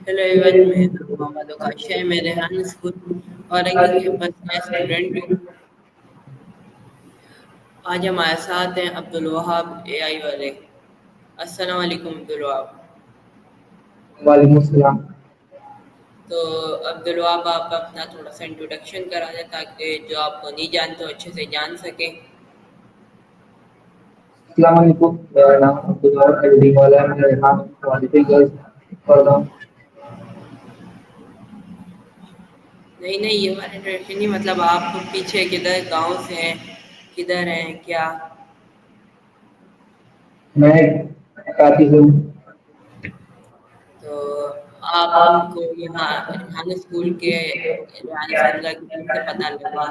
Hello everyone, मैं मोहम्मद ओकाश है। मैं रेहान स्कूल और एक कैंपस का स्टूडेंट हूँ। आज हमारे साथ हैं अब्दुल वहाब एआई वाले। अस्सलाम वालेकुम अब्दुल वहाब। वालेकुम सलाम। तो अब्दुल वहाब, आप अपना थोड़ा सा इंट्रोडक्शन करा दें ताकि जो आपको नहीं जानते हो अच्छे से जान सकें। अस्सलाम वालेकुम। मेरा नाम अब्दुल अली वाला है। मैं यहाँ क्वालिटी गर्ल्स पढ़ रहा हूँ। नहीं नहीं, ये वाला इंट्रोडक्शन नहीं, मतलब आप पीछे किधर गांव से हैं, किधर हैं क्या? मैं काफी हूँ। तो आपको यहाँ रेहान स्कूल के रेहान स्कूल का कैसे पता लगा?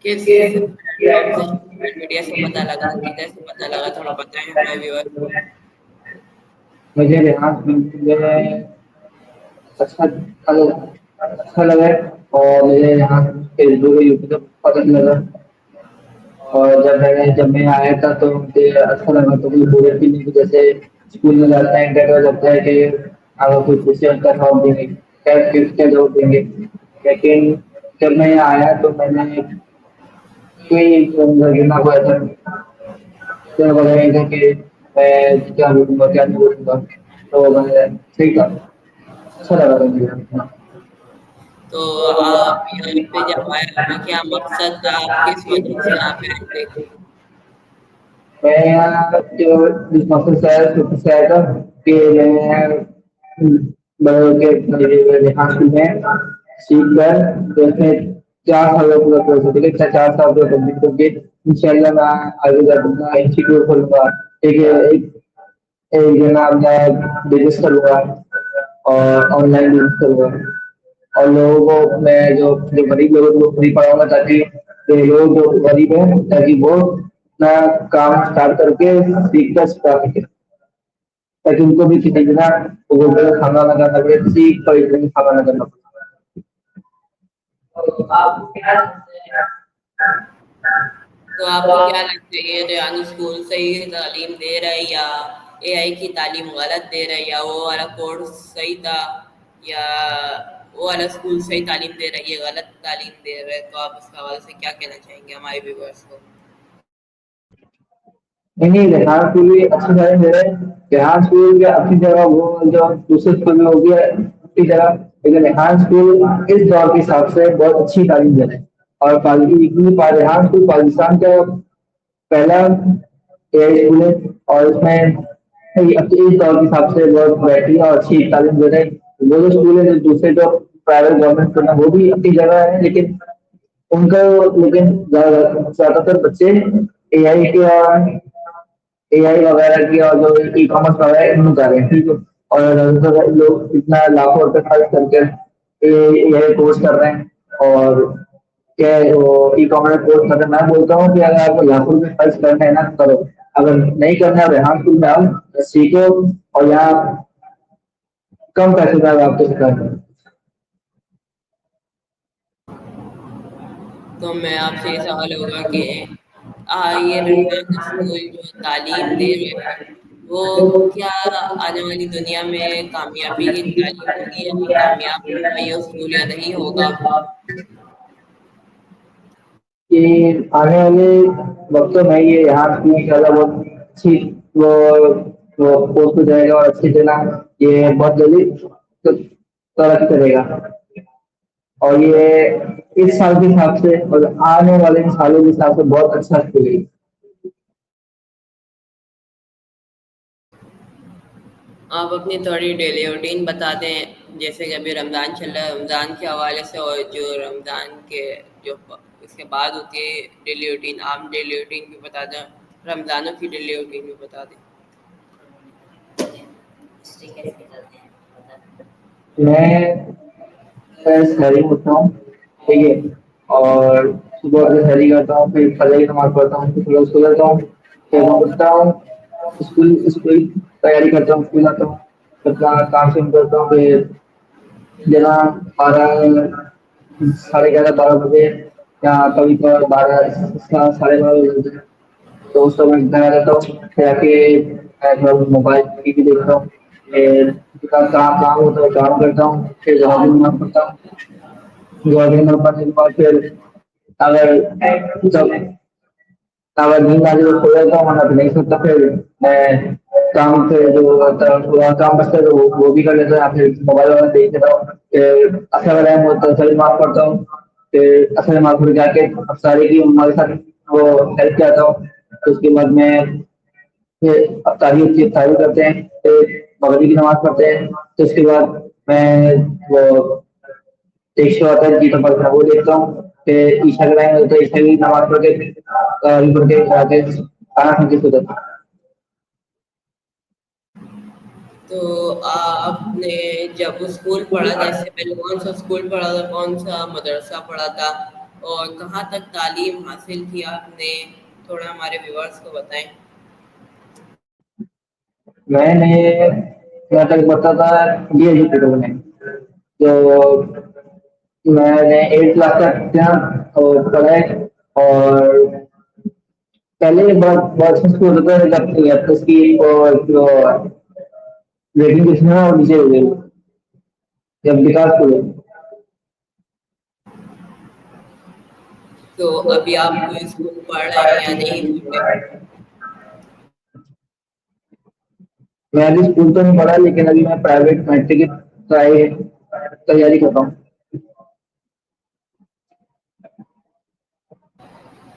किस प्लेटफॉर्म से, सोशल मीडिया से पता लगा, किधर से पता लगा? थोड़ा बताएं हमारे व्यूअर्स को। मुझे यहाँ में अच्छा अच्छा लगा और मुझे यहाँ फेसबुक यूट्यूब पर पसंद लगा। और जब मैं आया था तो मुझे अच्छा लगा, तो मुझे बोले भी नहीं कि जैसे स्कूल में जाता है इंटरव्यू लगता है कि अगर कोई पूछे उनका जवाब देंगे, क्या जवाब देंगे। लेकिन जब मैं यहाँ आया तो मैंने कोई गिरना को ऐसा क्या बताया था कि मैं क्या बोलूँगा क्या नहीं बोलूँगा। तो मैंने सही कहा, अच्छा लगा था मुझे। तो आप यहाँ पे जब आए, आपका क्या मकसद था? आप किस वजह से यहाँ पे आए थे? मैं यहाँ जो इस मकसद से आया था कि मैं बड़े होके मेरे यहाँ स्कूल में सीख कर तो उसमें 4 साल का पूरा कोर्स होता है। 4 साल का कंप्लीट करके इंशाल्लाह मैं आगे जाकर अपना इंस्टीट्यूट खोलूंगा। एक एक एक जनाब मैं बिजनेस करूंगा और ऑनलाइन बिजनेस करूंगा। और लोगों को मैं जो गरीब लोगों को फ्री पढ़ाऊंगा ताकि जो लोग जो गरीब हैं ताकि वो अपना काम स्टार्ट करके सीख कर सिखा सके, ताकि उनको भी किसी बिना वो खाना ना करना पड़े, किसी परिश्रम खाना ना करना तो आपको क्या लगता है, ये रेहान स्कूल सही तालीम दे रहा है या एआई की तालीम गलत दे रहा है, या वो वाला कोर्स सही था, या वो वाला स्कूल सही तालीम दे रहा है, ये गलत तालीम दे रहा है? तो आप इस हवाले से क्या कहना चाहेंगे हमारे व्यूअर्स को? पड़े। नहीं, रेहान स्कूल भी अच्छी जगह दे रहे हैं। रेहान स्कूल की अपनी जगह वो जो दूसरे स्कूल में होगी अपनी जगह, लेकिन रेहान स्कूल इस दौर के हिसाब से बहुत अच्छी तालीम दे रहे हैं। और रेहान स्कूल पाकिस्तान का पहला एआई स्कूल है और इसमें अब इस दौर के हिसाब से बहुत बेहतरीन और अच्छी तालीम दे रहे हैं। वो जो स्कूल है जो दूसरे जो प्राइवेट गवर्नमेंट स्कूल है वो भी अपनी जगह है, लेकिन उनका लेकिन ज्यादातर बच्चे एआई के और एआई वगैरह की और जो ई कॉमर्स वगैरह इनमें कर रहे हैं, ठीक है। और ज्यादातर लोग इतना लाखों रुपए खर्च करके एआई कोर्स कर रहे हैं। और क्या वो ई कॉमर्स कोर्स कर, मैं बोलता हूँ कि अगर आपको लाखों रुपए खर्च करना है ना तो करो। अगर नहीं करना है यहाँ स्कूल में आओ, सीखो और यहाँ कम पैसे में आपको सिखा दें। तो मैं आपसे ये सवाल होगा कि ये रेहान स्कूल जो तालीम दे रहे हैं, वो क्या आने वाली दुनिया में कामयाबी की तालीम होगी, या कामयाब होगा ये स्कूल या नहीं होगा? कि आने वाले वक्तों में ये यहाँ की इंशाल्लाह बहुत अच्छी वो वो पोस्ट हो जाएगा और अच्छी तरह ये बहुत जल्दी तरक्की करेगा। और ये इस साल के हिसाब से और आने वाले सालों के हिसाब से बहुत अच्छा खेलेगी। आप अपनी थोड़ी डेली रूटीन बता दें, जैसे कि अभी रमज़ान चल रहा है, रमज़ान के हवाले से, और जो रमज़ान के जो उसके बाद होती है डेली रूटीन, आप डेली रूटीन भी बता दें, रमज़ानों की डेली रूटीन भी बता दें। मैं शहरी होता हूँ, ठीक है। और सुबह से शहरी करता हूँ, फिर फजर की नमाज पढ़ता हूँ, फिर सुबह स्कूल जाता हूँ, फिर मैं उठता हूँ, स्कूल स्कूल की तैयारी करता हूँ, स्कूल आता हूँ, फिर अपना काम शुरू करता हूँ। फिर जना 12, 11:30 12 बजे या कभी कभार 12 साढ़े 12 बजे तो उस समय घर आ जाता हूँ। फिर आके मैं थोड़ा मोबाइल टीवी देखता हूँ। پھر کام ہوتا ہے کام کرتا ہوں، پھر گھر بھی نماز پڑھتا ہوں، گھر بھی نماز پڑھنے کے بعد پھر اگر جب اگر نیند آ جائے تو سو جاتا ہوں، ورنہ تو نہیں سوتا، پھر میں کام سے جو ہوتا ہے تھوڑا کام بچتا ہے تو وہ بھی کر لیتا ہوں، یا پھر موبائل وغیرہ دیکھ لیتا ہوں، پھر اثر کا ٹائم ہوتا ہے اثر نماز پڑھتا ہوں، پھر اثر نماز پڑھ جا کے افطاری کی ہمارے ساتھ وہ ہیلپ کیا آتا ہوں، تو اس کے بعد میں پھر افطاری ہوتی ہے، افطاری کرتے ہیں، پھر مغرب کی نماز پڑھتے ہیں، تو اس کے بعد میں وہ ایک شو آتا ہے جی تو پڑھتا وہ دیکھتا ہوں، پھر عشاء کا ٹائم ہوتا ہے عشاء کی نماز پڑھ کے پڑھ کے کھا کے کھانا کھا کے سو جاتا ہوں۔ تو آپ نے جب اسکول پڑھا تھا اس سے پہلے کون سا اسکول پڑھا تھا، کون سا مدرسہ پڑھا تھا، اور کہاں تک تعلیم حاصل کی آپ نے، تھوڑا ہمارے ویورس کو بتائیں۔ میں نے یہاں تک پڑھتا تھا ڈی ایجوکیٹڈ میں، جو میں نے 8 کلاس تک اور پڑھا ہے، اور پہلے بہت بہت اچھا اسکول ہوتا ہے جب اس کی جو ریٹنگ کچھ نا اور نیچے ہو گئی جب وکاس کو تو ابھی آپ کوئی اسکول پڑھ رہے ہیں یا نہیں پڑھ رہے؟ میں ابھی اسکول تو نہیں پڑھا، لیکن ابھی میں پرائیویٹ میٹرک کی تیاری کر رہا ہوں۔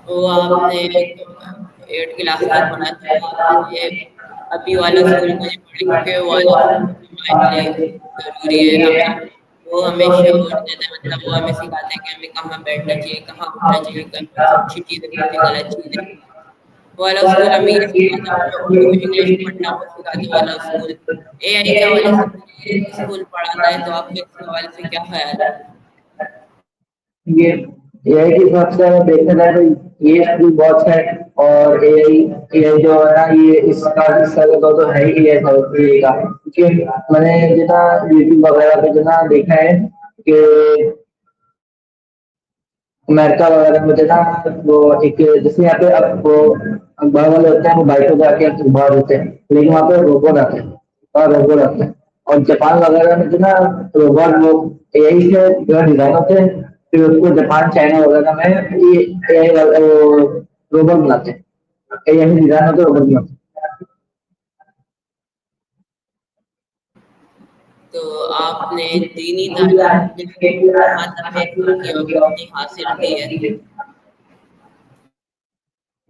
وہ آپ نے 8 کلاس تک پڑھا تو آپ نے ابھی والا اسکول کو نہیں پڑھا، کیونکہ وہ والا اسکول ہمارے لیے ضروری ہے، ہمیں وہ ہمیں شعور دیتا ہے، مطلب وہ ہمیں سکھاتا ہے کہ ہمیں کہاں بیٹھنا چاہیے، کہاں اٹھنا چاہیے، کون سی اچھی چیزیں کون سی غلط چیزیں۔ وہ والا اسکول ہمیں یہ سکھاتا ہے، ہمیں اردو انگلش پڑھنا وہ سکھاتا ہے والا اسکول۔ اے آئی کے حوالے سے یہ اسکول پڑھاتا ہے، تو آپ کے اس کے حوالے سے کیا خیال ہے؟ یہ اے آئی کے حساب سے اگر دیکھا جائے تو یہ اسکول بہت اچھا ہے، اور اے آئی جو ہے نا یہ اس کا حصہ تو ہے ہی ہے اے آئی کا، کیونکہ میں نے جتنا یوٹیوب وغیرہ پہ جتنا دیکھا ہے کہ امریکہ وغیرہ میں جو نا وہ ایک جیسے یہاں پہ اب وہ اخبار والے ہوتے ہیں وہ بائکوں پہ آ کے اخبار ہوتے ہیں، لیکن وہاں پہ روبوٹ آتے ہیں، اور روبوٹ آتے ہیں، اور جاپان وغیرہ میں جو نا روبوٹ وہ اے آئی سے جو ڈیزائن ہوتے ہیں، پھر اس کو جاپان چائنا وغیرہ میں یہ اے آئی روبوٹ بناتے ہیں، اے آئی ڈیزائن ہوتے ہیں روبوٹ بناتے ہیں۔ تو آپ نے دینی تعلیم کہاں تک حاصل کی اور کتنی حاصل کی ہے؟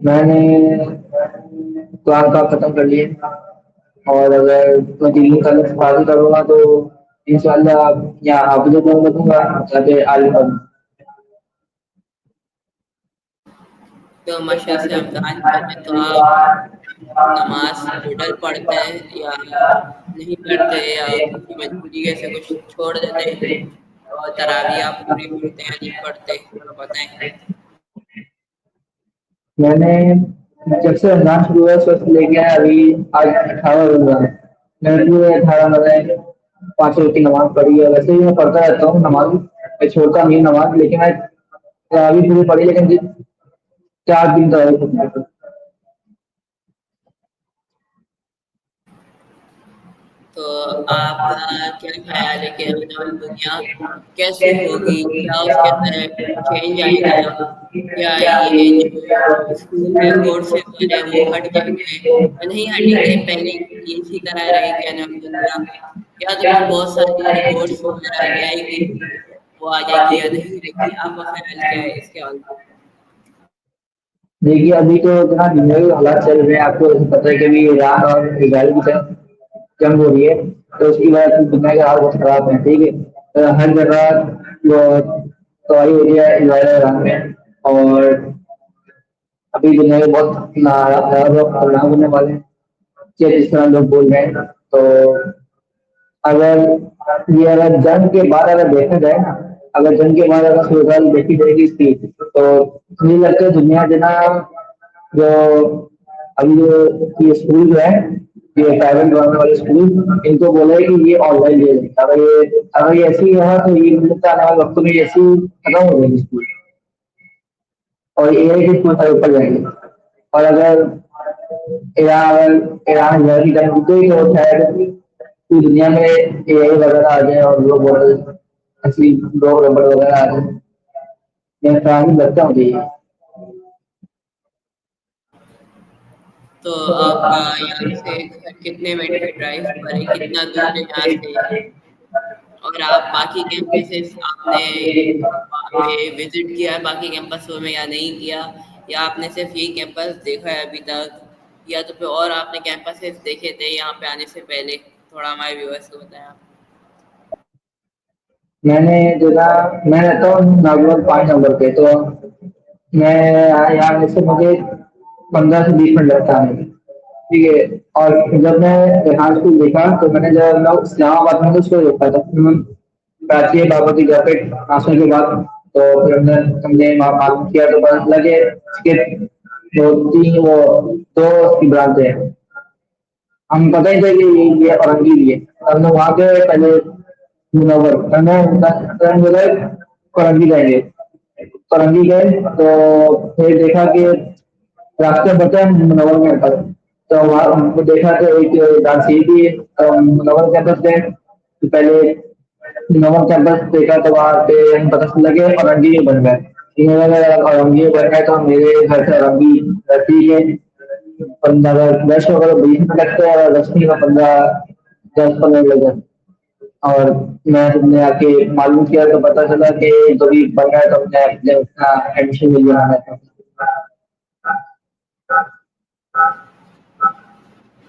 میں نے قرآن کا ختم کر لیے، اور اگر میں دینی تعلیم حاصل کروں گا تو انشاءاللہ یا حافظ قرآن بنوں گا یا پھر عالم بنوں گا۔ تو ماشاء سے امتحان پہلے تو آپ نماز ٹوٹل پڑھتے ہیں یا نہیں پڑھتے، یا کسی مجبوری سے کچھ چھوڑ دیتے ہیں، اور تراویح آپ پوری پڑھتے ہیں یا نہیں پڑھتے، تھوڑا بتائیں۔ میں نے جب سے رمضان شروع ہوا اس وقت لے کے ابھی آج 18 روزہ ہے، میں نے پورے 18 روزے 5 وقت کی نماز پڑھی ہے، ویسے ہی میں پڑھتا رہتا ہوں نماز، میں چھوڑتا نہیں نماز، لیکن میں ابھی پوری پڑھی، لیکن 4 دن کا ہے۔ تو آپ کا کیا خیال ہے کہ آنے والی دنیا کیسی ہوگی، کیا اس کے اندر چینج آئے گا، کیا یہ جو اسکول میں کورسز والے وہ ہٹ جائیں گے یا نہیں ہٹیں گے، پہلے کی اسی طرح رہے گی آنے والی دنیا، یا تو پھر بہت ساری کورس وغیرہ اے آئی کی وہ آ جائیں گی یا نہیں رہے گی، آپ کا خیال کیا ہے اس کے حوالے سے؟ دیکھیے ابھی تو اتنا دنیاوی حالات چل رہے ہیں، آپ کو پتہ ہے کہ ابھی ایران اور اسرائیل کی جنگ ہو رہی ہے، تو اس کی وجہ سے دنیا کے حال بہت خراب ہیں، ٹھیک ہے، ہر جگہ وہ تباہی ہو رہی ہے اسرائیل اور ایران میں، اور ابھی دنیا کے بہت خطرناک ہونے والے ہیں، جس طرح لوگ بول رہے ہیں، تو اگر یہ اگر جنگ کے بعد اگر دیکھا جائے نا، اگر جنگ کے بعد اگر صورتحال دیکھی جائے گی اس کی، تو مجھے لگتا ہے دنیا جنا جو ابھی جو یہ اسکول جو ہے یہ پرائیویٹ گورنمنٹ والے اسکول ان کو بولے کہ یہ آن لائن لے لیں، اگر یہ ایسے ہی رہا تو یہ آنے والے وقت میں ایسے ہی ختم ہو جائے گی اسکول، اور اے آئی کے اسکول اوپر جائیں گے، اور اگر ایران کی جنگ ہوئی تو شاید पूरी दुनिया में एआई वगैरह आ जाए और लोग असली लोग रबड़ वगैरह आ जाए, मैं ट्राई करता हूँ ये। तो आपका यहाँ से घर कितने मिनट के ड्राइव पर है, कितना दूर है यहाँ से? और आप बाकी कैंपसेस आपने वहाँ पे विजिट किया है बाकी कैंपसों में या नहीं किया, या आपने सिर्फ यही कैंपस देखा है अभी तक, या तो फिर और आपने कैंपसेस देखे थे यहाँ पे आने से पहले? थोड़ा हमारे व्यूअर्स को बताएं आप। मैंने देखा, मैं रहता हूँ लगभग 5 नंबर पे, तो मैं यहाँ आने से मुझे 15 से 20 मिनट लगता है, ठीक है। और जब मैं यहाँ स्कूल देखा तो मैंने जब मैं इस्लामाबाद में तो उसको देखा था, प्राची बाबा की घर पे आंसू के बाद, तो फिर हमने वहाँ मालूम किया तो पता चला कि इसके दो तीन वो दो उसकी ब्रांच है। हम पता ही था कि ये औरंगजेब है। हमने वहाँ के पहले मुनव्वर हमने बोला औरंगी जाएंगे, औरंगी गए तो फिर देखा कि रास्ते बचे मुनव्वर में पर, तो वहाँ हमको देखा तो एक डांस भी है, तो हम मुनव्वर कैंपस गए तो पहले नवा कैंपस देखा तो वहाँ पे हमें पता चला कि औरंगी बन गए। मेरा औरंगी बन गए तो मेरे घर से औरंगी ठीक है, 15 10 वगैरह 20 मिनट लगते हैं, और रश्मि का 10 15 लगे। और मैं तुमने आके मालूम किया तो पता चला कि जो भी बन गया तो हमने अपने उसका एडमिशन मिल गया।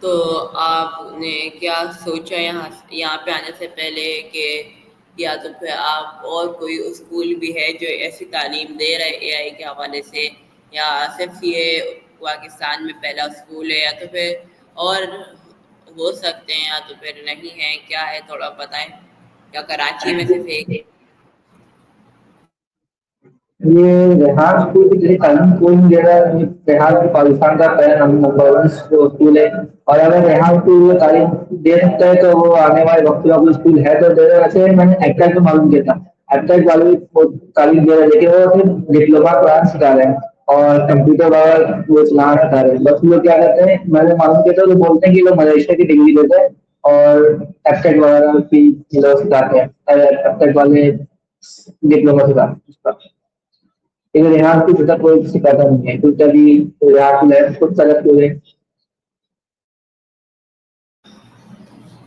तो आपने क्या सोचा यहाँ यहाँ पे आने से पहले कि या तो फिर आप और कोई स्कूल भी है जो ऐसी तालीम दे रहा है एआई के हवाले से, या सिर्फ ये पाकिस्तान में पहला स्कूल है, या तो फिर और हो सकते हैं या तो फिर नहीं है, क्या है थोड़ा बताएं, या कराची में सिर्फ एक है? ये रेहान स्कूल की जैसे तालीम कोई नहीं दे रहा है, ये रेहान की पाकिस्तान का पहला नंबर 1 स्कूल है। और अगर रेहान स्कूल ये तालीम दे सकता है तो वो आने वाले वक्त में कोई स्कूल है तो दे रहा है। वैसे मैंने एप्टेक में मालूम किया था, एप्टेक वाले भी वो तालीम दे रहे हैं, लेकिन वो सिर्फ डिप्लोमा क्लास सिखा रहे हैं और कंप्यूटर वाला वो चलाना सिखा रहे हैं। बस वो क्या करते हैं, मैंने मालूम किया था, वो बोलते हैं कि वो मलेशिया की डिग्री देते हैं और एप्टेक वगैरह की सिखाते हैं, एप्टेक वाले डिप्लोमा सिखाते हैं। लेकिन यहाँ की ज्यादा कोई शिकायत नहीं है, क्योंकि अभी यहाँ की लैब खुद सेलेक्ट हुए।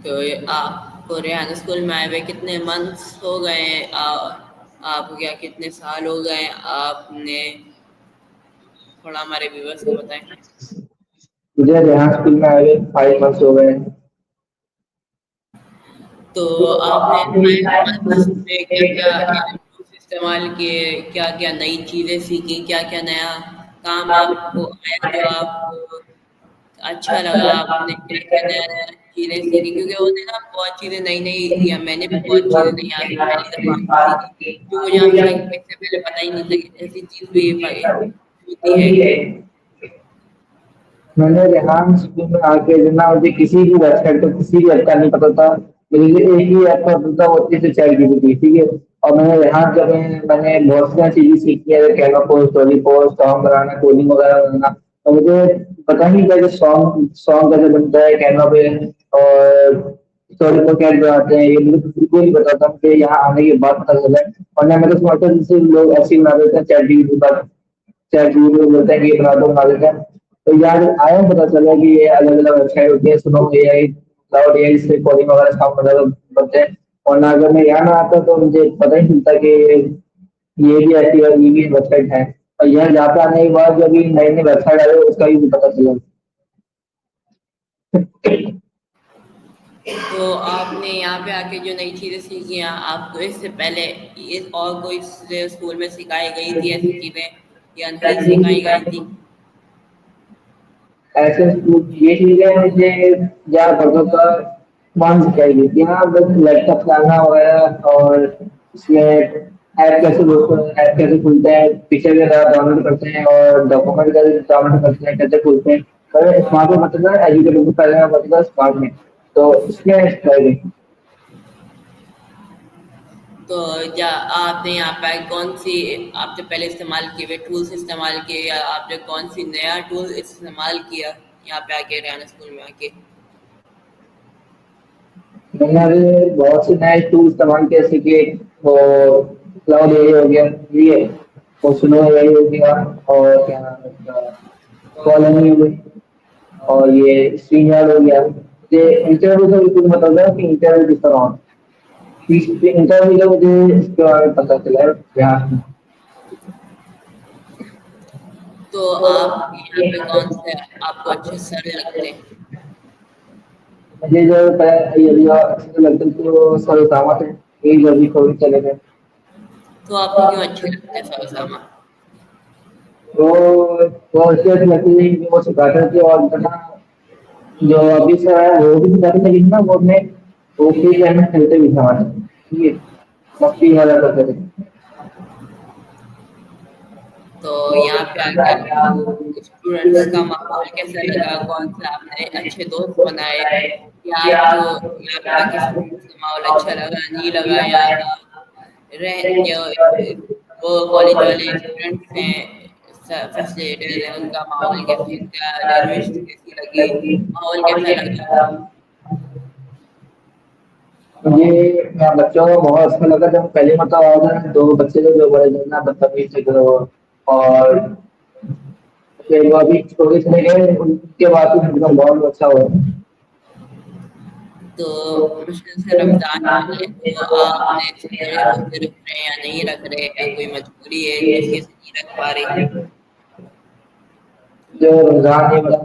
तो आपको रेहान स्कूल में आए हुए कितने मंथ्स हो गए हैं? आपको क्या कितने साल हो गए हैं? आपने थोड़ा हमारे व्यूअर्स को बताएं। मुझे यहाँ स्कूल में आए 5 मंथ्स हो गए हैं। तो आपने 5 मंथ्स में क्या क्या टूल्स इस्तेमाल किए, क्या क्या नई चीज़ें सीखी, क्या क्या नया काम आपको आया जो आपको अच्छा लगा, आपने क्या क्या नया नया चीज़ें सीखी? क्योंकि होते हैं ना बहुत चीज़ें नई नई, या मैंने भी बहुत चीज़ें नई आज पहली दफ़ा आपसे सीखी जो मुझे आपसे इससे पहले पता ही नहीं था, ऐसी चीज़ भी होती है। मैंने रेहान स्कूल में आके जितना मुझे किसी भी वेबसाइट पर किसी भी ऐप का नहीं पता था, मुझे एक ही ऐप का पता था, वो थी चैट जीपीटी, ठीक है। और मैंने रेहान जब मैंने बहुत सारी चीजें सीखी है, Canva post, story post, song बनाना, कोडिंग वगैरह बनाना, तो मुझे पता नहीं था कि सॉन्ग सॉन्ग कैसे बनता है कैनवा पे, और स्टोरी को कैसे बनाते हैं, ये मुझे बिल्कुल नहीं पता था। मुझे यहाँ आने के बाद पता चला। और मैं तो समझता जैसे लोग ऐसे ही बना देते हैं चैट जीपीटी पर, चैट जीपीटी को बोलते हैं कि ये बना देते हैं। तो यार आया पता चला कि ये अलग अलग वेबसाइट होती है, सुनो एआई, क्लाउड एआई से कोडिंग वगैरह काम मतलब बनते हैं। और ना अगर मैं यहाँ ना आता तो मुझे पता ही नहीं चलता कि ये भी ऐसी है, ये भी वेबसाइट है। और यहाँ जहाँ पे आने के बाद जो भी नई नई वेबसाइट आ रही है उसका भी पता चला। तो आपने यहाँ पे आके जो नई चीज़ें सीखी हैं, आपको इससे पहले ये और कोई स्कूल में सिखाई गई थी ऐसी चीज़ें, या नहीं सिखाई गई थी? ऐसे ये चीजें मुझे ज्यादा पता था मान सिखाई गई थी। हाँ बस लैपटॉप चलाना वगैरह, और इसमें ऐप कैसे खुलते हैं, पिक्चर कैसे डाउनलोड करते हैं, और डॉक्यूमेंट कैसे डाउनलोड करते हैं, कैसे खुलते हैं। पहले स्मार्ट में पता था, एजुकेटर को पहले मैं पता था स्मार्ट में, तो इसमें सिखाई गई। तो क्या आपने यहाँ पे कौन सी आपने पहले इस्तेमाल किए हुए टूल्स इस्तेमाल किए, या आपने कौन सी नया टूल इस्तेमाल किया यहाँ पे आके रेहान स्कूल में आके? मैंने अभी बहुत से नए टूल इस्तेमाल किए, जैसे कि वो क्लाउड एआई हो गया, ये और सुनो एआई हो गया, और क्या नाम है इसका, कॉलोनी हो गई, और ये स्ट्रीम यार्ड हो गया। ये इंटरव्यू का बिल्कुल मतलब कि इंटरव्यू किस तरह होना है। इंटरव्यू का मुझे इसके बारे में पता चला है बिहार में। तो आप यहाँ पे कौन से आपको अच्छे सर लगते हैं? मुझे जो ये जो अच्छे से लगते थे वो सर उसामा थे, ये जो भी कोविड चले गए। तो आपको क्यों अच्छे लगते हैं सर ओसामा? वो वो इसलिए अच्छे लगते थे कि वो सिखाते थे, और इतना जो अभी सर है वो भी सिखाते थे, लेकिन ना वो अपने वो फ्री टाइम में खेलते भी थे हमारे साथ। ठीक है, मस्ती वाला करते थे। तो यहाँ पे आके आपको स्टूडेंट्स का माहौल कैसा लगा? कौन सा आपने अच्छे दोस्त बनाए? या आपको यहाँ पे आके स्टूडेंट्स का माहौल अच्छा लगा, नहीं लगा? या जो वो कॉलेज वाले स्टूडेंट्स हैं, फैसिलिटेटर हैं, उनका माहौल कैसे था? लैंग्वेज कैसी लगी? माहौल कैसा लगा? मुझे यहाँ बच्चों का बहुत अच्छा लगा। जब पहले मतलब आया था, दो बच्चे थे जो बड़े जो ना बदतमीज थे जो, और फिर वो अभी छोटे चले गए, उनके बाद भी उनका बहुत अच्छा हुआ। तो मुश्किल से रमजान आ रही है, तो आपने इससे रोजे रख रहे हैं या नहीं रख रहे, या कोई मजबूरी है जिसकी से नहीं रख पा रही? जो रमजान है मतलब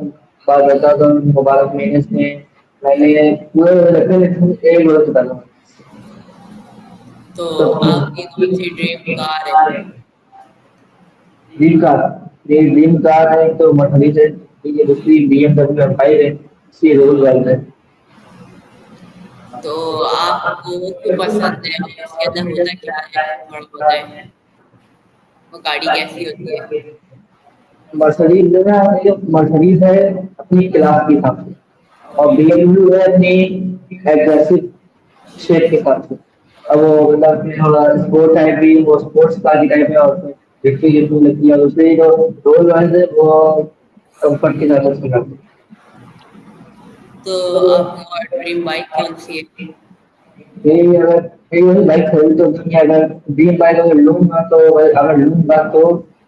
बात बता दो, मुबारक महीने में मैंने पूरे रखे, लेकिन एक रोज डाला। तो तो आपकी कौन सी ड्रीम कार है? ड्रीम कार, ये ड्रीम कार है तो मर्सिडीज है, ठीक है, दूसरी BMW M5 है, सी रोज रॉयल है। तो आपको वो क्यों पसंद है, और उसके अंदर होता क्या है, थोड़ा बताएं, वो गाड़ी कैसी होती है? मर्सिडीज जो है ये मर्सिडीज है अपनी क्लास के हिसाब से, और BMW है अपनी एग्रेसिव शेप के हिसाब से। अब वो मतलब कि थोड़ा स्पोर्ट टाइप भी, वो स्पोर्ट्स कार की टाइप है, और उसमें जितनी जितनी लगती है दूसरी जो रोल रॉयस है वो कंफर्ट के साथ उसमें करते तो आपकी ड्रीम बाइक कौन सी है? हैं। ये अगर ये वही बाइक खरीद तो नहीं है, अगर ड्रीम बाइक अगर लूंगा तो अगर लूंगा तो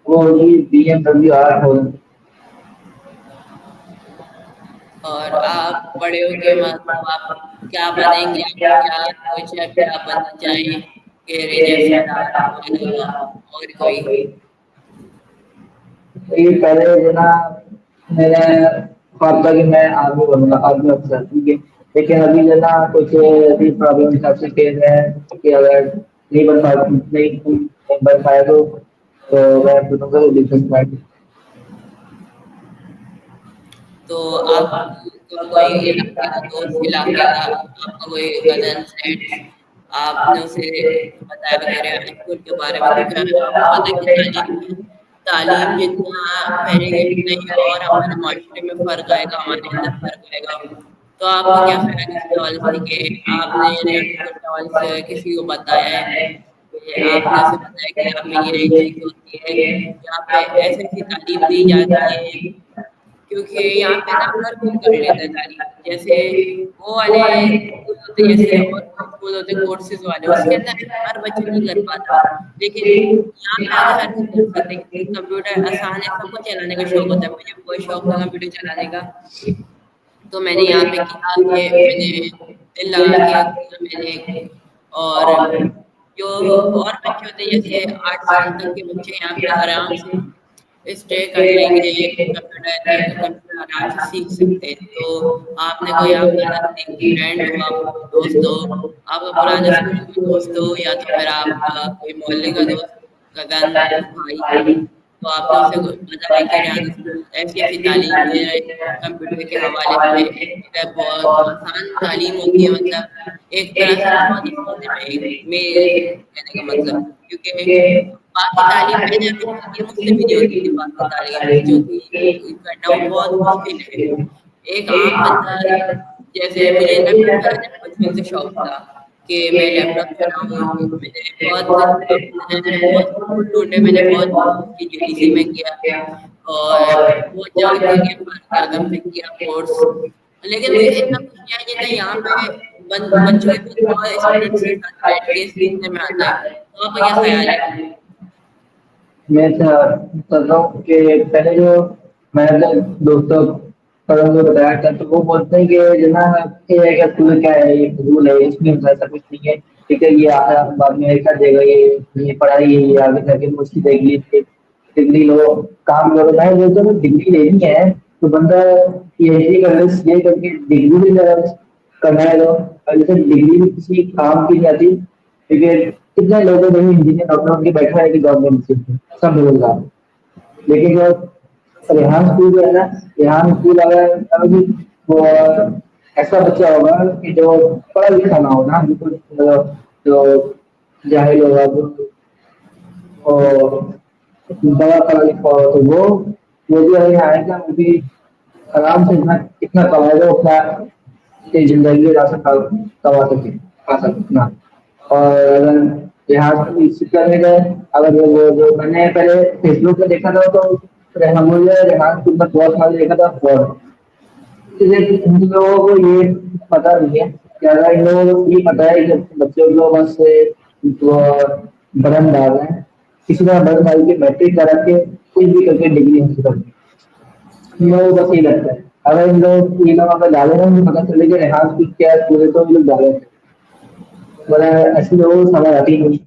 वो होगी BMW R1000। और आप बड़े होके मतलब आप क्या बनेंगे? आपका क्या सोच है, क्या बनना चाहें? कि रेंजर सरदार या और कोई? ये पहले जो ना मैंने ख्वाब था कि मैं आर्मी बनूंगा, आर्मी अफसर, ठीक है। लेकिन अभी जो ना कुछ अभी प्रॉब्लम हिसाब से केस है कि अगर नहीं बन पाया तो मैं बनूंगा डिफेंस पार्टी। तो आपका कोई इलाके का दोस्त, इलाके का आपका कोई कजन फ्रेंड, आपने उसे बताया वगैरह स्कूल के बारे में? क्योंकि आपको पता है कि तालीम जितना फैलेगी उतना ही और हमारे माशरे में फ़र्क आएगा, हमारे अंदर फ़र्क आएगा। तो आपका क्या ख़्याल है इसके हवाले से, कि आपने स्कूल के हवाले से किसी को बताया है? कि आपने उसे बताया कि यहाँ पे ये चीज़ होती है, यहाँ पे ऐसी-ऐसी तालीम दी जाती है? क्योंकि यहाँ पे ना हर कोई कर लेता है तारीफ। जैसे वो वाले स्कूल होते हैं, जैसे और कोई स्कूल होते हैं कोर्सेज वाले, उसके अंदर हर बच्चा नहीं कर पाता। लेकिन यहाँ पे आके हर कोई कर सकता है, क्योंकि कंप्यूटर आसान है, सबको चलाने का शौक होता है। मुझे कोई शौक था कंप्यूटर चलाने का, तो मैंने यहाँ पे किया कि मैंने दिल लगा के किया मैंने। और जो और बच्चे होते हैं, जैसे 8 साल तक के बच्चे यहाँ पे आराम से स्टे कर लेंगे, कंप्यूटर आराम से सीख सकते हैं। तो आपने कोई आपका नज़दीकी फ्रेंड हो, आपका कोई दोस्त हो, आपका पुराने स्कूल का कोई दोस्त हो, या तो फिर आपका कोई मोहल्ले का दोस्त, कज़न, भाई, तो आपने उसे बताया कि रेहान स्कूल ऐसी-ऐसी तालीम दे रहे हैं कंप्यूटर के हवाले से, बहुत आसान तालीम होती है, मतलब एक तरह से बहुत आसान है मेरे कहने का मतलब। क्योंकि बाकी तालीम मैंने अभी की है, मुझसे भी नहीं होती थी बाकी तालीम जो कि करना वो बहुत मुश्किल है। एक आम बंदा, जैसे मुझे लैपटॉप चलाने का बचपन से शौक था कि मैं लैपटॉप चलाऊँ, मैंने बहुत स्कूल ढूँढे, मैंने बहुत कोशिश की, जेडीसी में किया और बहुत जगह किया, फारूक आज़म में किया कोर्स, लेकिन मुझे इतना कुछ नहीं आया जितना यहाँ पे بچوں کے خود اور اسٹوڈنٹس کے ساتھ بیٹھ کے سیکھنے میں آتا ہے، تو آپ کا کیا خیال ہے؟ میں کرتا ہوں کہ پہلے جو میں اپنے دوستوں پڑھوں کو بتایا تھا تو وہ بولتے ہیں کہ جو نا یہ ہے کہ اسکول کیا ہے یہ فضول ہے اس میں ایسا کچھ نہیں ہے ٹھیک ہے یہ آخر بعد میں کر دے گا یہ پڑھائی ہے یہ آگے جا کے مجھ کی ڈگری ڈگری لو کام کرو میں بولتا ہوں ڈگری لینی ہے تو بندہ یہ کر لے یہ کر کے ڈگری بھی کرنا ہے تو جیسے ڈگری بھی کسی کام کی نہیں آتی کیونکہ کتنے لوگوں نے انجینئر ڈاکٹر کے بیٹھا ہے کہ گورنمنٹ سب بےروزگار لیکن جو ریحان اسکول جو ہے نا ریحان اسکول اگر ابھی وہ ایسا بچہ ہوگا کہ جو پڑھا لکھا نہ ہوگا بالکل جو جاہل ہوگا اور بڑا پڑھا لکھا ہوگا تو وہ بھی ابھی آئے گا وہ بھی آرام سے اتنا کمائے گا اتنا کہ زندگی راستہ کما سکے کھا سکنا اور اگر یہاں کرنے گئے اگر وہ میں نے پہلے فیس بک پہ دیکھا تھا تو ریحان اسکول میں بہت سارے دیکھا تھا فراڈ ان لوگوں کو یہ پتا نہیں ہے کہ اگر ان لوگوں کو یہ پتا ہے کہ بچے لوگ بس وہ برن ڈال رہے ہیں کسی طرح برن ڈال کے میٹرک کرا کے کچھ بھی کر کے ڈگری حاصل کرتے ان لوگوں کو بس یہ لگتا ہے اگر ان لوگ یہ لوگ اگر ڈالے رہے ہیں پتا چلے کہ ریحان اسکول کیا ہے پورے تو یہ لوگ ڈالے بڑا ایسے لوگوں کو سمجھ آتی نہیں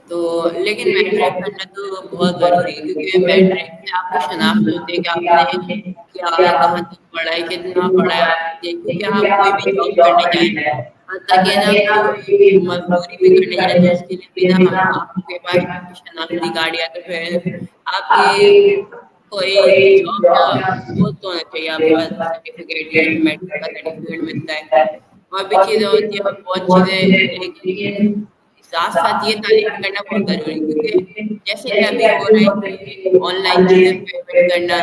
تو لیکن میٹرک کرنا تو بہت ضروری ہے، کیونکہ میٹرک سے آپ کو شناخت ہوتی ہے کہ آپ نے کیا کہاں تک پڑھا ہے، کتنا پڑھا ہے آپ نے، کیونکہ آپ کوئی بھی جاب کرنے جائیں، حتیٰ کہ نا کوئی مزدوری بھی کرنے جائیں تو اس کے لیے بھی نا آپ کے پاس شناختی کارڈ یا تو پھر آپ کے کوئی جاب کا وہ تو ہونا چاہیے، آپ کے پاس سرٹیفکیٹ جیسے میٹرک کا سرٹیفکیٹ ملتا ہے، اور بھی چیزیں ہوتی ہیں اور بہت چیزیں، لیکن ساتھ ساتھ یہ تعلیم کرنا بہت ضروری ہے، کیونکہ جیسے کہ ابھی ہو رہا ہے کہ آن لائن چیزیں پیمنٹ کرنا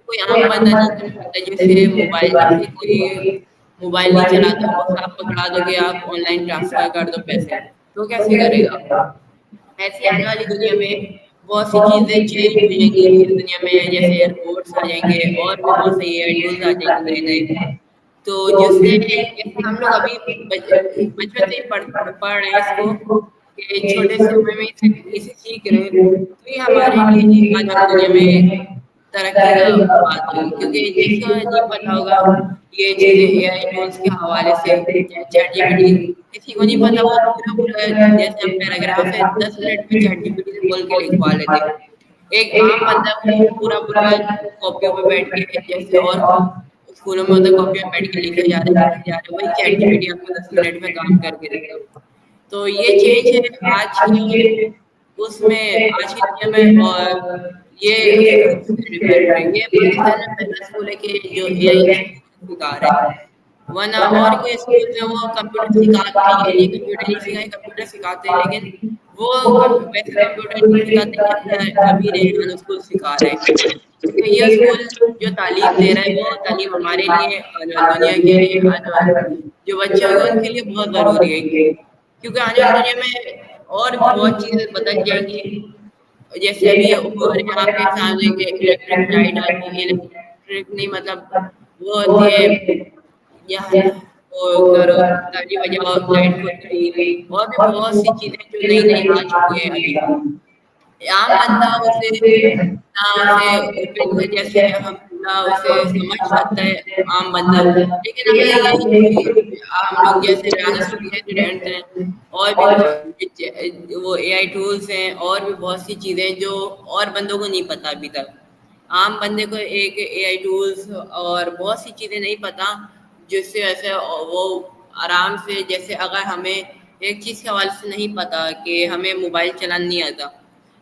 کوئی عام بندہ نہیں کر سکتا، جیسے موبائل جیسے کوئی موبائل نہیں چلاتا وہ آپ پکڑا دو کہ آپ آن لائن ٹرانسفر کر دو پیسے، تو کیسے کرے گا؟ ایسی آنے والی دنیا میں بہت سی چیزیں چینج ہو جائیں گی اس دنیا میں، جیسے ایئرپورٹس آ جائیں گے اور بھی بہت سے اے آئی ٹولس آ جائیں گے نئے نئے، تو جس سے جیسے ہم لوگ ابھی بچپن سے ہی پڑھ رہے ہیں اس کو کہ چھوٹے سے عمر میں اسے سیکھ رہے ہیں، تو یہ ہمارے لیے آج والی دنیا میں ترقی کا بات ہوگی، کیونکہ جس کو نہیں پتا ہوگا یہ چیزیں اے آئی ٹولس کے حوالے سے، چیٹ جی پی ٹی کسی کو نہیں پتا وہ پورا پورا جیسے ہم پیراگراف ہے 10 منٹ میں چیٹ جی پی ٹی سے بول کے لکھوا لیتے، ایک عام بندہ کو پورا پورا کاپیوں پہ بیٹھ کے جیسے اور اسکولوں میں ہوتا کاپی میں بیٹھ کے لکھے جا رہے لکھے جا رہے، وہی چیٹ جی پی ٹی آپ کو 10 منٹ میں کام کر کے دیتا، تو یہ چینج ہے آج کی اس میں آج کی دنیا میں، اور یہ اسکول سے ڈیپینڈ ہے، یہ پاکستان میں پہلا اسکول ہے کہ جو اے آئی سکھا رہا ہے، ورنہ اور کوئی اسکول میں وہ کمپیوٹر سکھاتے ہیں، یہ نہیں کمپیوٹر نہیں سکھائے کمپیوٹر سکھاتے ہیں، لیکن وہ ویسے کمپیوٹر نہیں سکھاتے جیسا ابھی ریحان اسکول سکھا رہے ہیں، کیونکہ یہ اسکول جو تعلیم دے رہا ہے وہ تعلیم ہمارے لیے آنے والی دنیا کے لیے آنے والے جو بچے ہوں گے ان کے لیے بہت ضروری ہے، کیونکہ آنے والی دنیا میں اور بھی بہت چیزیں بدل جائیں گی، جیسے ابھی ہمارے یہاں پہ سامنے کے الیکٹرک لائٹ آتی ہے، الیکٹرک نہیں مطلب وہ ہوتی ہے یہاں وہ کرو تالی بجاؤ لائٹ کو گئی، اور بھی بہت سی چیزیں جو نئی نئی آ چکی ہے ابھی، عام بندہ اسے نہ اسے اوپن جیسے ہم نہ اسے سمجھ سکتا ہے عام بندہ، لیکن اگر یہی ہم لوگ جیسے ریحان اسکول کے اسٹوڈینٹ ہیں اور بھی وہ اے آئی ٹولس ہیں اور بھی بہت سی چیزیں جو اور بندوں کو نہیں پتا ابھی تک، عام بندے کو ایک اے آئی ٹولس اور بہت سی چیزیں نہیں پتا، جس سے ایسے وہ آرام سے جیسے اگر ہمیں ایک چیز کے حوالے سے نہیں پتا کہ ہمیں موبائل چلانا نہیں آتا،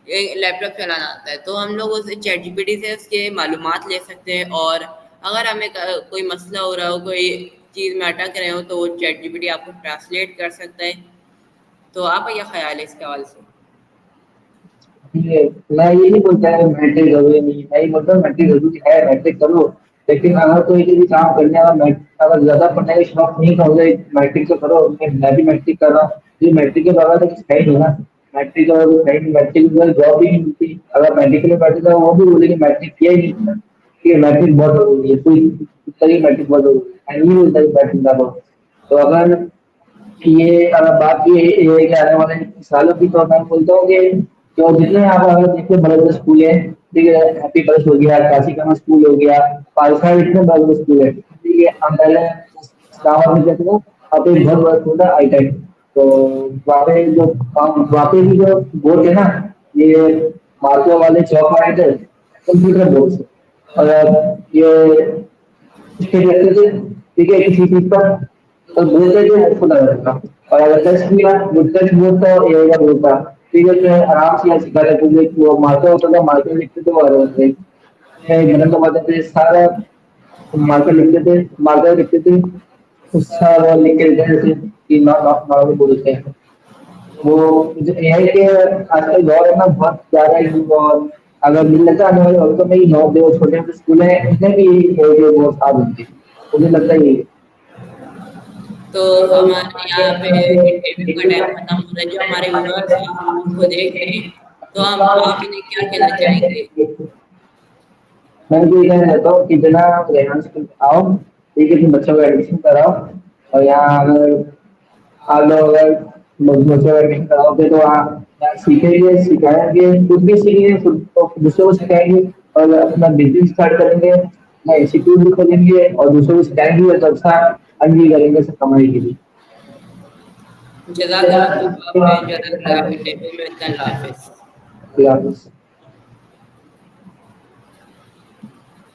لیپ ٹاپ چلانا آتا ہے، تو ہم لوگ اسے چیٹ جی پی ٹی سے اس کے معلومات لے سکتے ہیں، اور اگر ہمیں کوئی مسئلہ ہو رہا ہو کوئی چیز میں اٹک رہے ہو تو وہ چیٹ جی پی ٹی آپ کو ٹرانسلیٹ کر سکتا ہے، تو آپ کا کیا خیال ہے اس کے حوالے سے؟ میں یہ نہیں بولتا ہے میٹرک ضروری نہیں میں یہ بولتا ہوں میٹرک ضروری ہے میٹرک کرو لیکن اگر کوئی بھی کام کرنے اگر زیادہ پڑھنے کا شوق نہیں کرو میٹرک تو کرو میں بھی میٹرک کر رہا ہوں یہ میٹرک کے بغیر تو کچھ ہے ہی نہیں نا میٹرک میٹرک جاب بھی نہیں ملتی اگر میڈیکل میں بیٹھے تو وہ بھی بولے کہ میٹرک کیا ہی نہیں कि मैट्रिक बहुत ज़रूरी है, कोई तभी मैट्रिक बहुत ज़रूरी है, एंड नहीं मिलता है मैट्रिक का बहुत। तो अगर ये बात ये है कि आने वाले सालों की, तो मैं बोलता हूँ कि जो जितने आप अगर देखते हैं बड़े-बड़े स्कूल हैं, ठीक है, हैप्पी बर्ड्स हो गया, काशी कामा स्कूल हो गया, खालसा इतने बड़े-बड़े स्कूल हैं, ठीक है, हम पहले इस्लामाबाद में जाते थे, वहाँ पे एक बहुत बड़ा स्कूल था आई-टेक। तो वहाँ पे जो वहाँ पे भी जो बोर्ड है ना, ये मार्को वाले चौक वाले थे, कंप्यूटर बोर्ड से। और ये स्टेज रखते थे, ठीक है, किसी चीज का, तो बोलते थे हेल्पफुल लग रहा था। और अगर टेस्ट किया, वो टेस्ट बोलता ए का बोलता, ठीक है, तो आराम से यहाँ सिखा देते थे कि वो मार्कर होता था, मार्कर लिखते थे वो आ रहे थे, गलत दबाते थे सारा, मार्कर लिखते थे, मार्कर लिखते थे, उस सारा लिख के देते थे कि नॉर्मल बोलते हैं। वो जो एआई के आजकल दौर है ना, बहुत ज्यादा ही, और अगर मिल लेता है आने वाले वक्तों में ही, नौ जो छोटे छोटे स्कूल हैं इनमें भी एआई के बहुत साथ होंगे, मुझे लगता है ये। तो हमारे यहाँ पे इंटरव्यू का टाइम खत्म हो रहा है, जो हमारे व्यूअर्स हैं हम उनको देख रहे हैं, तो हम आप इन्हें क्या कहना चाहेंगे? मैं तो ये कहना चाहता हूँ कि जना रेहान स्कूल आओ, ठीक है, तुम बच्चों का एडमिशन कराओ, और यहाँ अगर आप लोग अगर बच्चों का एडमिशन कराओगे तो आप सीखेंगे, सिखाएंगे, खुद भी सीखेंगे, खुद को दूसरों को सिखाएंगे, और अपना बिजनेस स्टार्ट करेंगे, अपना इंस्टीट्यूट भी खोलेंगे और दूसरों को सिखाएंगे, तो अच्छा अर्न भी करेंगे सब कमाई के लिए। जज़ाकल्लाह खूब, आपने जो है इंटरव्यू में, इतना अल्लाह हाफ़िज़। अल्लाह हाफ़िज़।